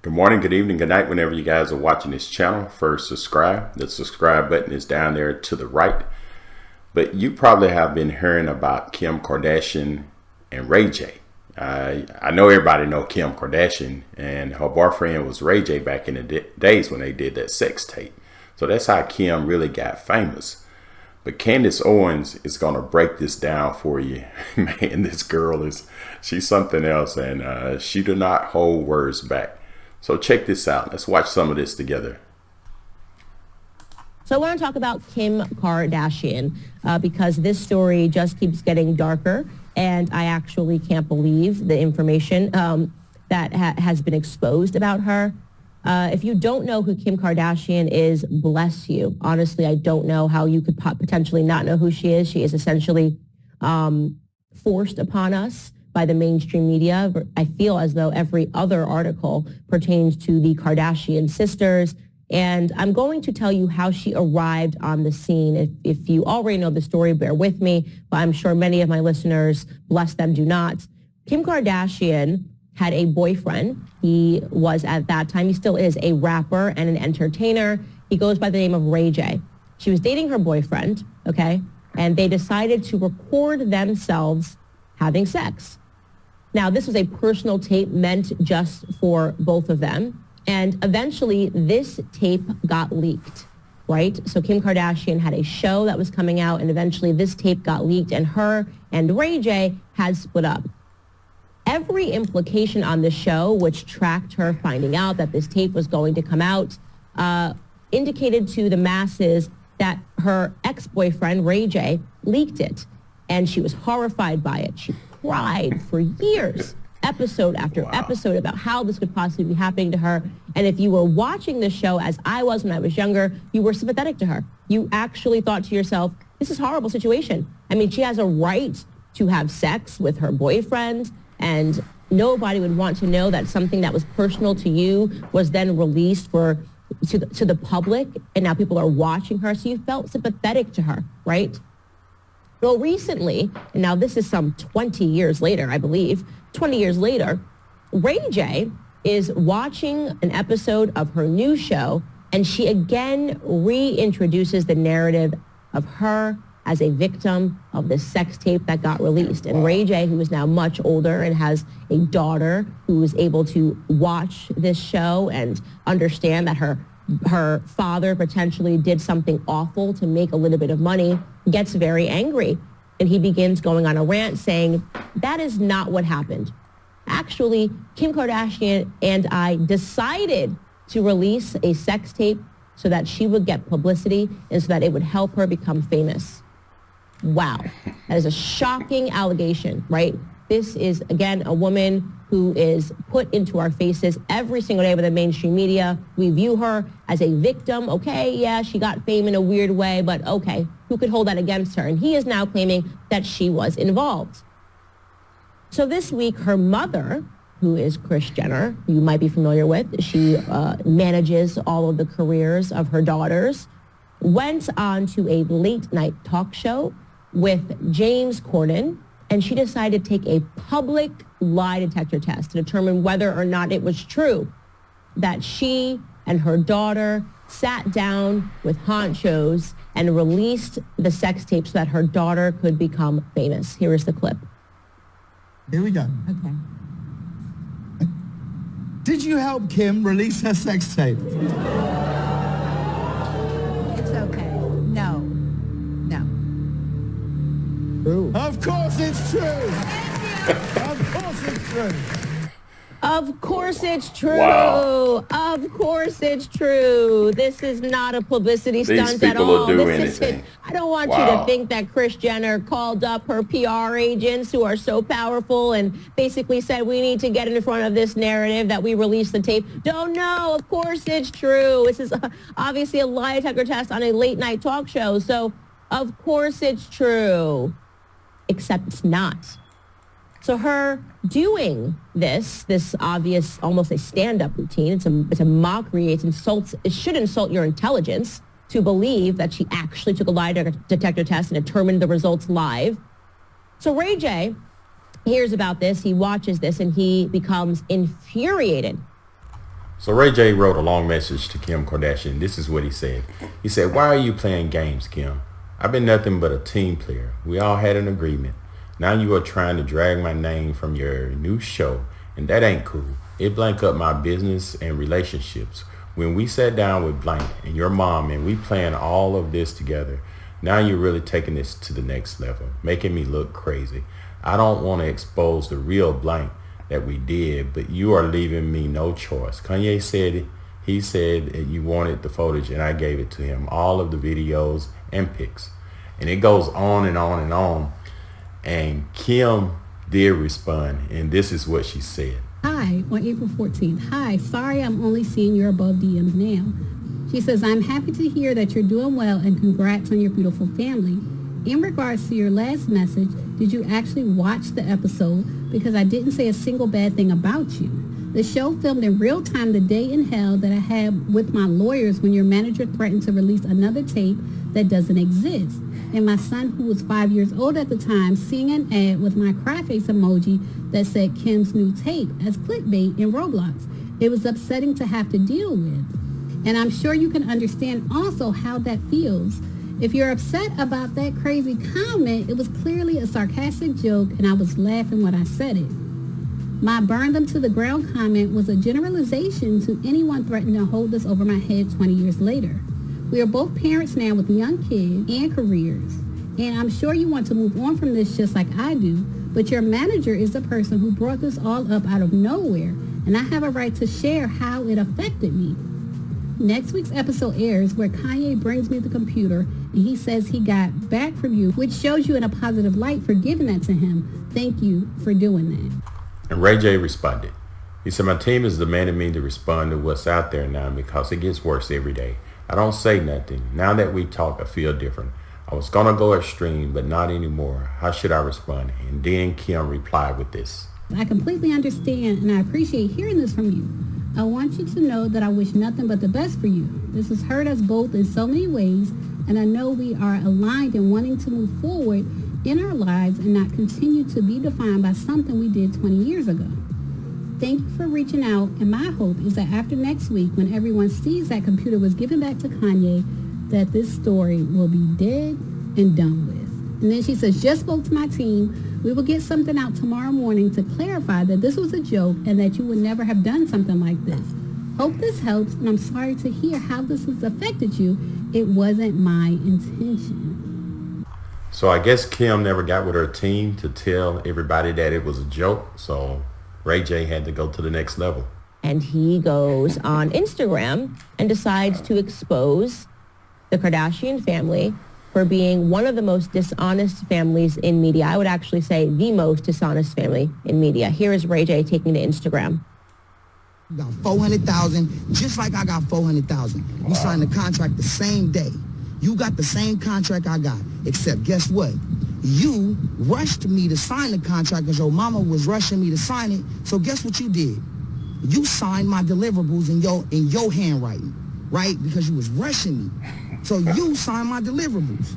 Good morning, good evening, good night, whenever you guys are watching this channel. First, subscribe. The subscribe button is down there to the right. But you probably have been hearing about Kim Kardashian and Ray J. I know everybody know Kim Kardashian, and her boyfriend was Ray J back in the days when they did that sex tape. So that's how Kim really got famous. But Candace Owens is going to break this down for you. Man, this girl she's something else, and she do not hold words back. So check this out. Let's watch some of this together. So I want to talk about Kim Kardashian because this story just keeps getting darker, and I actually can't believe the information that has been exposed about her. If you don't know who Kim Kardashian is, bless you. Honestly, I don't know how you could potentially not know who she is. She is essentially forced upon us by the mainstream media. I feel as though every other article pertains to the Kardashian sisters. And I'm going to tell you how she arrived on the scene. If you already know the story, bear with me, but I'm sure many of my listeners, bless them, do not. Kim Kardashian had a boyfriend. He was, at that time, he still is, a rapper and an entertainer. He goes by the name of Ray J. She was dating her boyfriend, okay? And they decided to record themselves having sex. Now, this was a personal tape meant just for both of them. And eventually, this tape got leaked, right? So Kim Kardashian had a show that was coming out, and eventually this tape got leaked, and her and Ray J had split up. Every implication on the show, which tracked her finding out that this tape was going to come out, indicated to the masses that her ex-boyfriend, Ray J, leaked it. And she was horrified by it. She cried for years, episode after episode, about how this could possibly be happening to her. And if you were watching the show, as I was when I was younger, you were sympathetic to her. You actually thought to yourself, this is a horrible situation. I mean, she has a right to have sex with her boyfriend, and nobody would want to know that something that was personal to you was then released to the public, and now people are watching her. So you felt sympathetic to her, right? Well, recently, and now this is some 20 years later, I believe, 20 years later, Ray J is watching an episode of her new show, and she again reintroduces the narrative of her as a victim of the sex tape that got released. And Ray J, who is now much older and has a daughter who is able to watch this show and understand that her father potentially did something awful to make a little bit of money, gets very angry. And he begins going on a rant saying, that is not what happened. Actually, Kim Kardashian and I decided to release a sex tape so that she would get publicity and so that it would help her become famous. Wow. That is a shocking allegation, right? This is, again, a woman who is put into our faces every single day by the mainstream media. We view her as a victim. Okay, yeah, she got fame in a weird way, but okay, who could hold that against her? And he is now claiming that she was involved. So this week, her mother, who is Kris Jenner, who you might be familiar with, she manages all of the careers of her daughters, went on to a late-night talk show with James Corden, and she decided to take a public lie detector test to determine whether or not it was true that she and her daughter sat down with honchos and released the sex tape so that her daughter could become famous. Here is the clip. Here we go. Okay. Did you help Kim release her sex tape? It's okay. No. No. True. Of course it's true. Of course it's true. Of course it's true. Wow. Of course it's true. This is not a publicity stunt at people all. will do This anything. is, I don't want you to think that Kris Jenner called up her PR agents who are so powerful and basically said, we need to get in front of this narrative that we released the tape. Don't know. Of course it's true. This is obviously a lie detector test on a late night talk show. So of course it's true, except it's not. So her doing this obvious, almost a stand-up routine, it's a mockery, it should insult your intelligence to believe that she actually took a lie detector test and determined the results live. So Ray J hears about this, he watches this, and he becomes infuriated. So Ray J wrote a long message to Kim Kardashian. This is what he said. He said, "Why are you playing games, Kim? I've been nothing but a team player. We all had an agreement. Now you are trying to drag my name from your new show, and that ain't cool. It blank up my business and relationships. When we sat down with Blank and your mom and we planned all of this together, now you're really taking this to the next level, making me look crazy. I don't want to expose the real Blank that we did, but you are leaving me no choice." Kanye said he said you wanted the footage and I gave it to him, all of the videos and pics. And it goes on and on and on. And Kim did respond, and this is what she said. Hi, on April 14th. Hi, sorry I'm only seeing your above DMs now. She says, "I'm happy to hear that you're doing well and congrats on your beautiful family. In regards to your last message, did you actually watch the episode? Because I didn't say a single bad thing about you. The show filmed in real time the day in hell that I had with my lawyers when your manager threatened to release another tape that doesn't exist. And my son, who was 5 years old at the time, seeing an ad with my cry face emoji that said Kim's new tape as clickbait in Roblox. It was upsetting to have to deal with. And I'm sure you can understand also how that feels. If you're upset about that crazy comment, it was clearly a sarcastic joke and I was laughing when I said it. My burn them to the ground comment was a generalization to anyone threatening to hold this over my head 20 years later. We are both parents now with young kids and careers, and I'm sure you want to move on from this just like I do, but your manager is the person who brought this all up out of nowhere, and I have a right to share how it affected me. Next week's episode airs where Kanye brings me the computer and he says he got back from you, which shows you in a positive light for giving that to him. Thank you for doing that." And Ray J responded. He said, "My team is demanding me to respond to what's out there now because it gets worse every day. I don't say nothing. Now that we talk, I feel different. I was going to go extreme, but not anymore. How should I respond?" And then Kim replied with this. "I completely understand and I appreciate hearing this from you. I want you to know that I wish nothing but the best for you. This has hurt us both in so many ways, and I know we are aligned in wanting to move forward in our lives and not continue to be defined by something we did 20 years ago. Thank you for reaching out, and my hope is that after next week, when everyone sees that computer was given back to Kanye, that this story will be dead and done with." And then she says, "Just spoke to my team. We will get something out tomorrow morning to clarify that this was a joke and that you would never have done something like this. Hope this helps, and I'm sorry to hear how this has affected you. It wasn't my intention." So I guess Kim never got with her team to tell everybody that it was a joke. So Ray J had to go to the next level. And he goes on Instagram and decides to expose the Kardashian family for being one of the most dishonest families in media. I would actually say the most dishonest family in media. Here is Ray J taking to Instagram. You got 400,000, just like I got 400,000. We signed the contract the same day. You got the same contract I got, except guess what? You rushed me to sign the contract because your mama was rushing me to sign it. So guess what you did? You signed my deliverables in your handwriting, right? Because you was rushing me. So you signed my deliverables.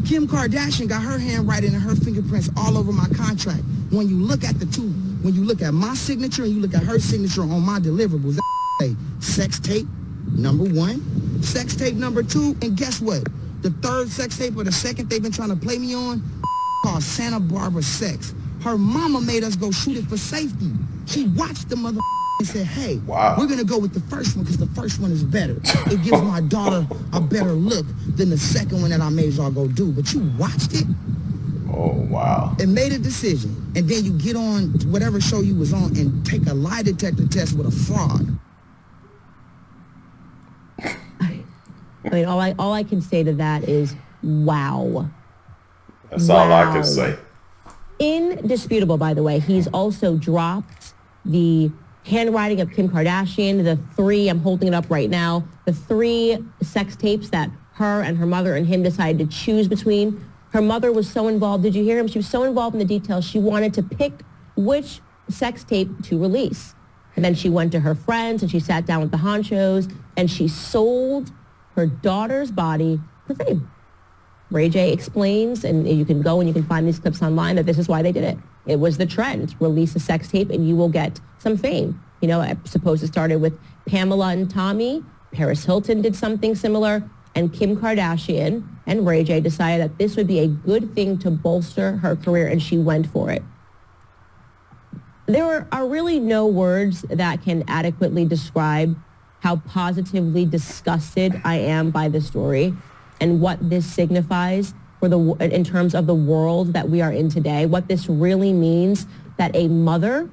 Kim Kardashian got her handwriting and her fingerprints all over my contract. When you look at the two, when you look at my signature and you look at her signature on my deliverables, that say sex tape number 1, sex tape number 2, and guess what? The third sex tape or the second they've been trying to play me on called Santa Barbara Sex. Her mama made us go shoot it for safety. She watched the mother and said, "Hey, we're going to go with the first one because the first one is better. It gives my daughter a better look than the second one that I made y'all go do." But you watched it. Oh, wow. And made a decision. And then you get on whatever show you was on and take a lie detector test with a fraud. I mean, all I can say to that is, wow. That's all I can say. Indisputable, by the way. He's also dropped the handwriting of Kim Kardashian, the 3, I'm holding it up right now, the 3 sex tapes that her and her mother and him decided to choose between. Her mother was so involved. Did you hear him? She was so involved in the details. She wanted to pick which sex tape to release. And then she went to her friends and she sat down with the honchos and she sold her daughter's body for fame. Ray J explains, and you can go and you can find these clips online, that this is why they did it. It was the trend. Release a sex tape and you will get some fame. You know, I suppose it started with Pamela and Tommy. Paris Hilton did something similar. And Kim Kardashian and Ray J decided that this would be a good thing to bolster her career, and she went for it. There are really no words that can adequately describe how positively disgusted I am by this story and what this signifies for in terms of the world that we are in today. What this really means, that a mother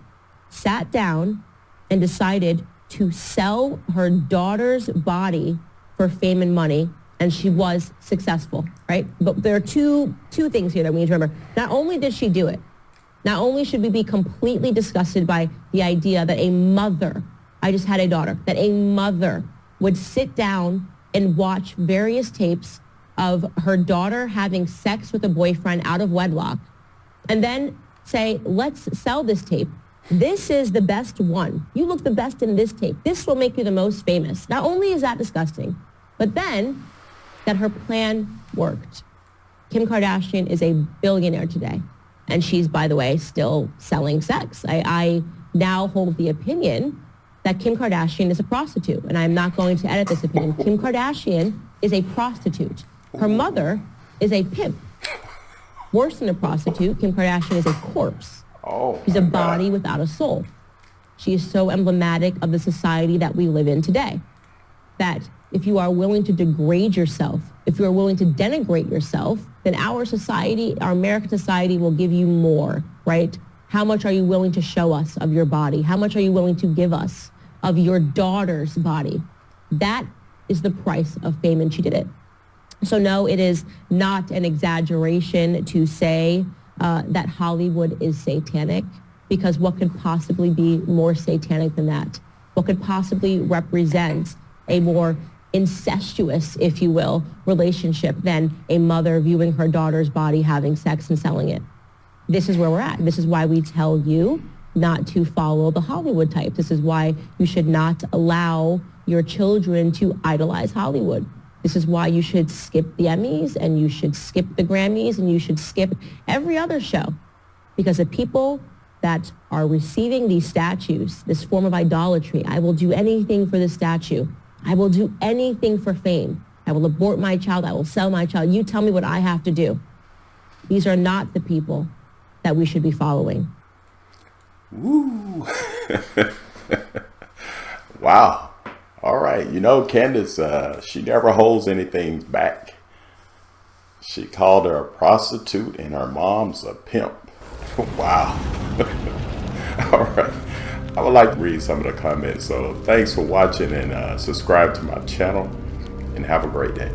sat down and decided to sell her daughter's body for fame and money, and she was successful, right? But there are two things here that we need to remember. Not only did she do it, not only should we be completely disgusted by the idea that a mother, I just had a daughter, that a mother would sit down and watch various tapes of her daughter having sex with a boyfriend out of wedlock, and then say, let's sell this tape. This is the best one. You look the best in this tape. This will make you the most famous. Not only is that disgusting, but then that her plan worked. Kim Kardashian is a billionaire today. And she's, by the way, still selling sex. I now hold the opinion that Kim Kardashian is a prostitute. And I'm not going to edit this opinion. Kim Kardashian is a prostitute. Her mother is a pimp. Worse than a prostitute, Kim Kardashian is a corpse. She's a body without a soul. She is so emblematic of the society that we live in today. That if you are willing to degrade yourself, if you are willing to denigrate yourself, then our society, our American society will give you more, right? How much are you willing to show us of your body? How much are you willing to give us of your daughter's body? That is the price of fame, and she did it. So no, it is not an exaggeration to say that Hollywood is satanic, because what could possibly be more satanic than that? What could possibly represent a more incestuous, if you will, relationship than a mother viewing her daughter's body, having sex, and selling it? This is where we're at. This is why we tell you not to follow the Hollywood type. This is why you should not allow your children to idolize Hollywood. This is why you should skip the Emmys, and you should skip the Grammys, and you should skip every other show. Because the people that are receiving these statues, this form of idolatry, I will do anything for this statue. I will do anything for fame. I will abort my child. I will sell my child. You tell me what I have to do. These are not the people that we should be following. Woo. Wow. All right. You know, Candace, she never holds anything back. She called her a prostitute and her mom's a pimp. Wow. All right. I would like to read some of the comments. So thanks for watching, and subscribe to my channel, and have a great day.